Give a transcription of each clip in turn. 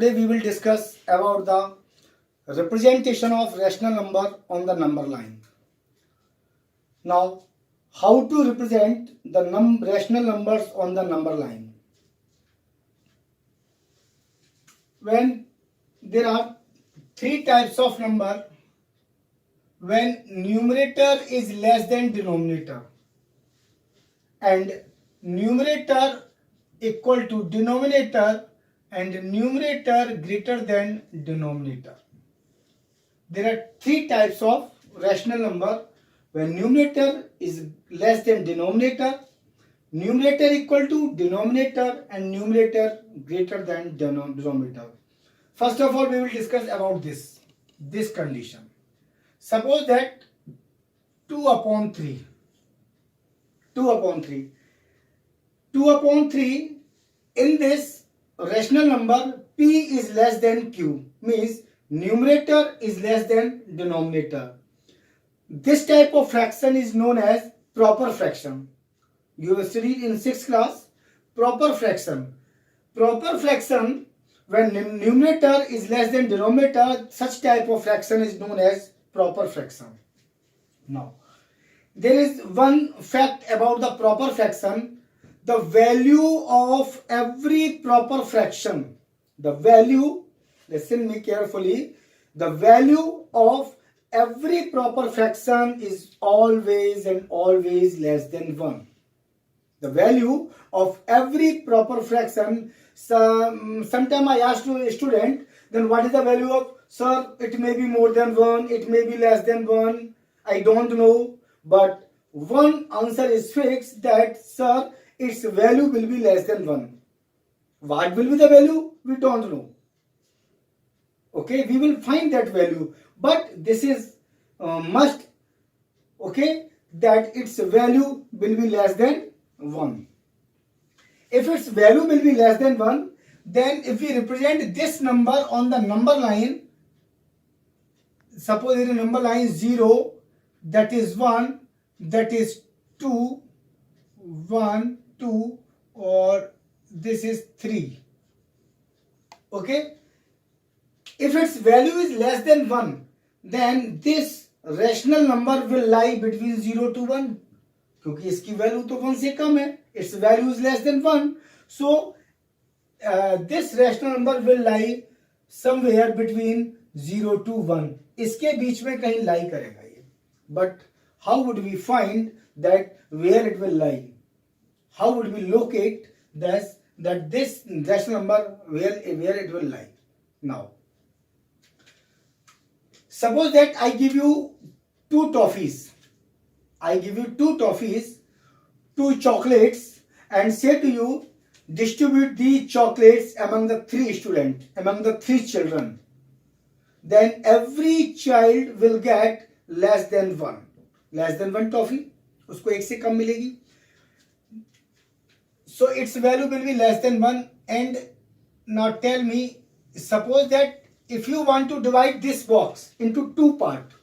today we will discuss about the representation of rational number on the number line. Now, how to represent the rational numbers on the number line? When there are three types of number, when numerator is less than denominator and numerator equal to denominator and numerator greater than denominator. There are three types of rational number. When numerator is less than denominator, numerator equal to denominator and numerator greater than denominator. First of all, we will discuss about this condition. Suppose that 2 upon 3 in this rational number p is less than q, means numerator is less than denominator. This type of fraction is known as proper fraction. You have studied in 6th class proper fraction. Proper fraction, when numerator is less than denominator, such type of fraction is known as proper fraction. Now, there is one fact about the proper fraction. The value of every proper fraction, listen me carefully, the value of every proper fraction is always and always less than 1. The value of every proper fraction, sometime I asked a student, then what is the value of, sir, it may be more than 1, it may be less than 1, I don't know, but one answer is fixed that, sir, its value will be less than 1. What will be the value? We don't know. Okay, we will find that value, but this is must, okay, that its value will be less than 1. If its value will be less than 1, then if we represent this number on the number line, suppose in a number line 0, that is 1, that is 2, 1, 2, or this is 3. Okay? If its value is less than 1, then this rational number will lie between 0 to 1. क्योंकि इसकी value तो 1 से कम है, its value is less than 1. So, this rational number will lie somewhere between 0 to 1. इसके बीच में कहीं lie करेगा ये. But how would we find that where it will lie? How would we locate this rational number where it will lie? Now, suppose that I give you two toffees, two chocolates, and say to you, distribute the chocolates among the three children. Then every child will get less than one toffee. उसको एक से कम मिलेगी. So its value will be less than 1. And now tell me, suppose that if you want to divide this box into two parts,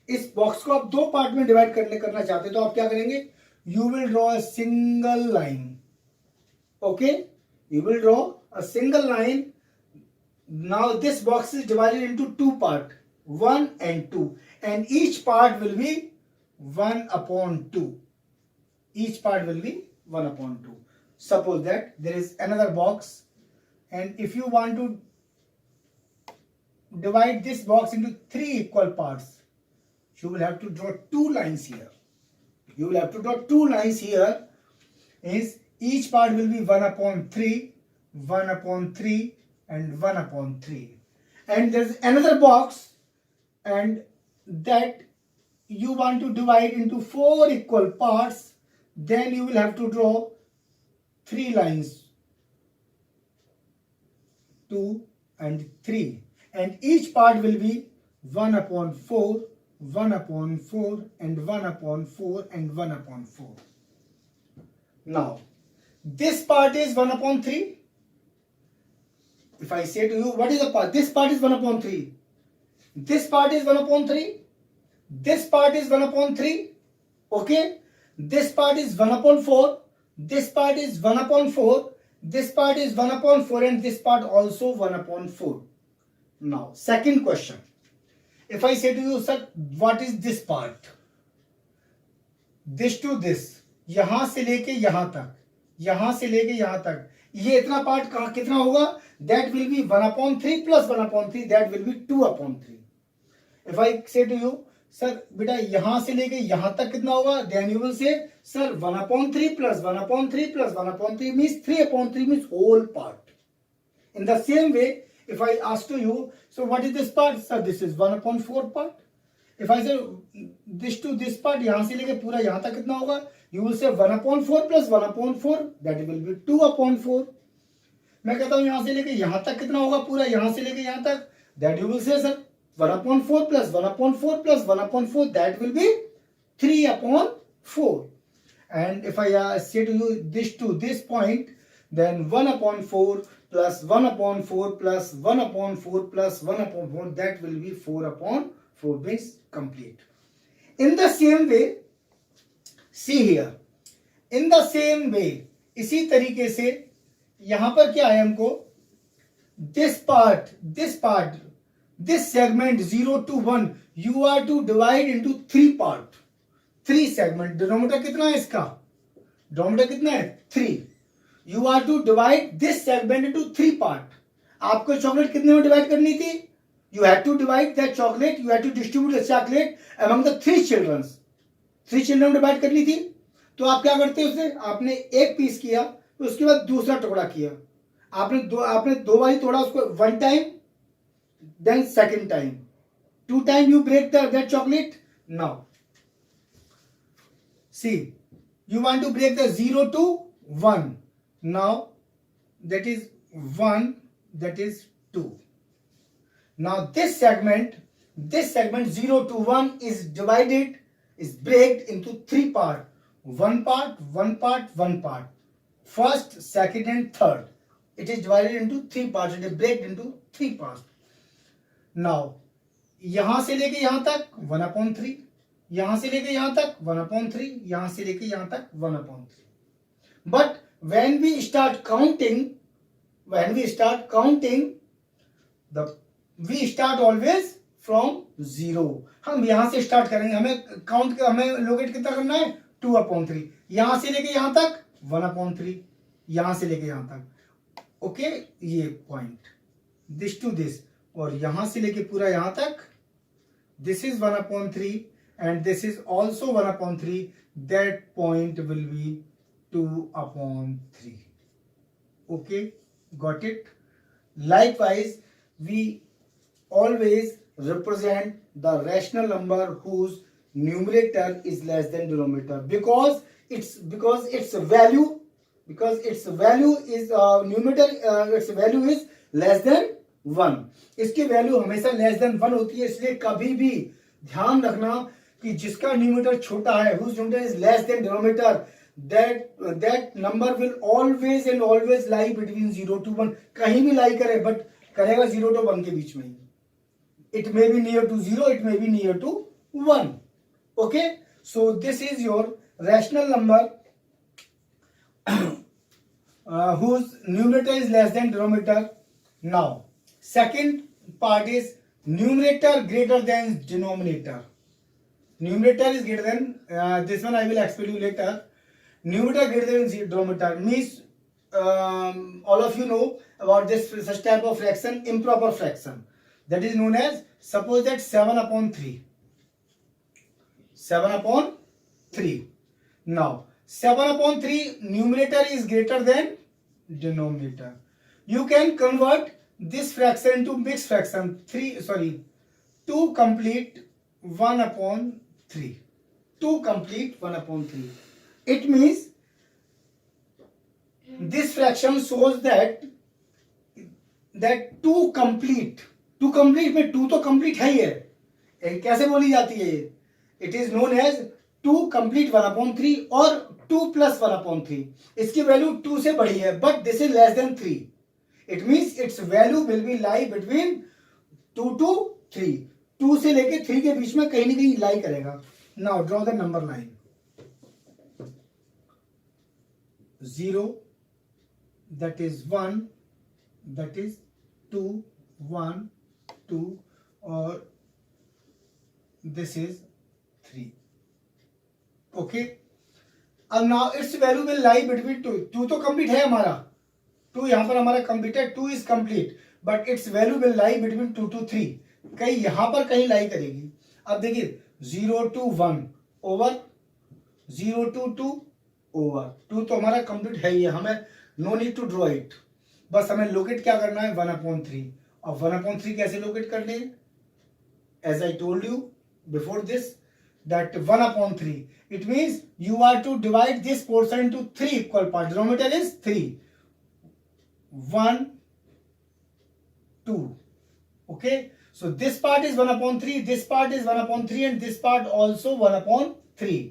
इस box को आप 2 part में divide करना चाहते हैं, तो आप क्या करेंगे? You will draw a single line. Okay? You will draw a single line. Now this box is divided into 2 parts, 1 and 2, and each part will be 1 upon 2. Each part will be 1 upon 2. Suppose that there is another box, and if you want to divide this box into 3 equal parts, you will have to draw 2 lines here. Is each part will be 1 upon 3, 1 upon 3, and 1 upon 3. And there is another box, and that you want to divide into 4 equal parts, then you will have to draw 3 lines, 2 and 3. And each part will be 1 upon 4, 1 upon 4, and 1 upon 4, and 1 upon 4. Now, this part is 1 upon 3. If I say to you, what is the part? This part is 1 upon 3. This part is 1 upon 3. This part is 1 upon 3. Okay? This part is 1 upon 4. This part is 1 upon 4. This part is 1/4 and this part also 1/4. Now, second question. If I say to you, sir, what is this part? This to this, यहां से लेके यहां तक, यहां से लेके यहां तक, ये इतना पार्ट कहां कितना होगा? That will be 1/3 plus 1/3, that will be 2/3. If I say to you, sir, बेटा यहां से लेके यहां तक कितना होगा? Then you will say, sir, 1/3 plus 1/3 plus 1/3 means 3/3 means whole part. In the same way, if I ask to you, so what is this part? Sir, this is 1/4 part. If I say this to this part, यहां से लेके पूरा यहां तक कितना होगा? You will say 1/4 plus 1/4, that will be 2/4. मैं कहता हूं यहां से लेके यहां तक कितना होगा? पूरा यहां से लेके यहां तक, that you will say, sir, 1/4 plus 1/4 plus 1/4, that will be 3/4. And if I say to you this to this point, then 1/4 plus 1/4 plus 1/4 plus 1/4, that will be 4/4, means complete. In the same way, see here, in the same way, इसी तरीके से यहां पर क्या है हमको? This part, this segment 0 to 1, you are to divide into 3 part, 3 segment. Denominator कितना है इसका? Denominator कितना है? 3. You are to divide this segment into 3 part. आपको चॉकलेट कितने में डिवाइड करनी थी? You had to divide that chocolate, you had to distribute the chocolate among the 3 children. 3 children में डिवाइड करनी थी. तो आप क्या करते हैं? उसे आपने एक पीस किया, उसके बाद दूसरा टुकड़ा किया, आपने दो बारी तोड़ा उसको, 1 time, then 2nd time, 2 time you break that chocolate. Now see, you want to break the 0 to 1. Now that is 1, that is 2. Now this segment 0 to 1 is divided, is break into 3 part. 1 part, 1 part, 1 part. First, second and third. It is divided into 3 parts. It is break into 3 parts. Now यहां से लेके यहां तक 1/3, यहां से लेके यहां तक 1/3, यहां से लेके यहां तक 1/3. But when we start counting, we start always from 0. हम यहां से स्टार्ट करेंगे. हमें लोकेट कितना करना है? 2/3. यहां से लेके यहां तक 1/3, यहां से लेके यहां तक. ओके, ये पॉइंट, दिस टू दिस, और यहां से लेके पूरा यहां तक, this is 1/3 and this is also 1/3. That point will be 2/3. Okay, got it? Likewise, we always represent the rational number whose numerator is less than denominator, because its value is numerator, its value is less than 1. इसकी value हमेशा less than 1 होती है. इसलिए कभी भी ध्यान रखना कि जिसका न्यूमरेटर छोटा है, whose numerator is less than denominator, that number will always and always lie between 0 to 1. कहीं भी लाई करे, बट करेगा 0 to 1 के बीच में ही. It may be near to 0, it may be near to 1. Okay, so this is your rational number whose numerator is less than denominator. Now second part is numerator greater than denominator. Numerator is greater than, this one I will explain you later. Numerator greater than denominator means all of you know about this such type of fraction, improper fraction, that is known as, suppose that 7/3. Now 7/3 numerator is greater than denominator. You can convert this fraction into mixed fraction. 2 complete 1/3. 2 complete 1/3. It means this fraction shows that 2 complete में 2 तो complete है ही है. कैसे बोली जाती है? It is known as 2 complete 1/3 और 2 plus 1/3. इसकी वैल्यू 2 से बड़ी है, but this is less than 3. It means its value will be lie between 2 to 3. 2 से लेके 3 के बीच में कहीं ना कहीं लाई करेगा. Now draw the number line. 0, that is 1, that is 2, 1, 2, or this is 3. Okay. अब now it's value will lie between 2. 2 तो कंप्लीट है हमारा, 2 यहां पर हमारा कंप्लीट है, 2 is complete, but it's value will lie between 2 to 3. कहीं यहां पर कहीं लाई करेगी. अब देखिए 0 to 1 ओवर, 0 to 2 ओवर. 2 तो हमारा कंप्लीट है ही है, हमें no need to draw it. बस हमें लोकेट क्या करना है, 1/3. और 1/3 कैसे लोकेट करने हैं, as I told you before this, that 1/3. It means you are to divide this portion into 3 equal parts. Denominator is 3. 1, 2. Okay. So this part is 1/3. This part is 1/3, and this part also 1/3.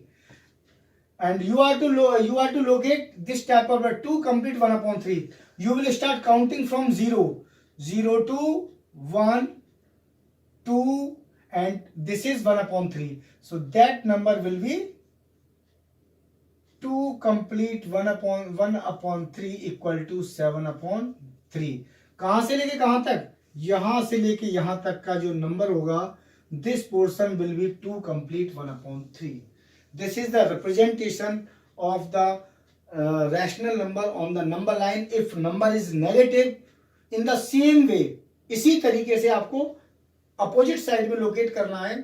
And you are to locate this type of 2 complete 1/3. You will start counting from 0. 0 to 1, 2. And this is 1/3. So that number will be 2 complete 1/3 equal to 7/3. कहां से लेके कहां तक, यहां से लेके यहां तक का जो नंबर होगा, this portion will be 2 complete 1/3. This is the representation of the rational number on the number line if number is negative. In the same way, इसी तरीके से आपको अपोजिट साइड में लोकेट करना है,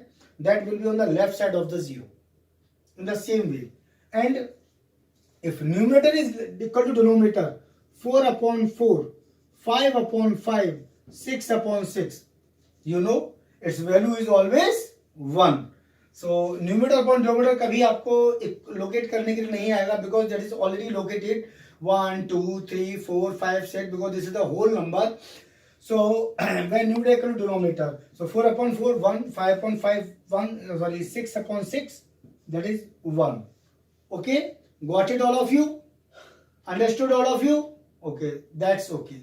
that will be on the left side of the 0 in the same way. And if numerator is equal to denominator, 4/4, 5/5, 6/6, you know its value is always 1. So numerator upon denominator कभी आपको locate करने के लिए नहीं आएगा, because that is already located 1, 2, 3, 4, 5, 6, because this is the whole number. So when numerator equal to denominator, so 4/4 1, 5/5 1, sorry 6/6, that is 1. Okay, got it all of you? Understood all of you? Okay, that's okay.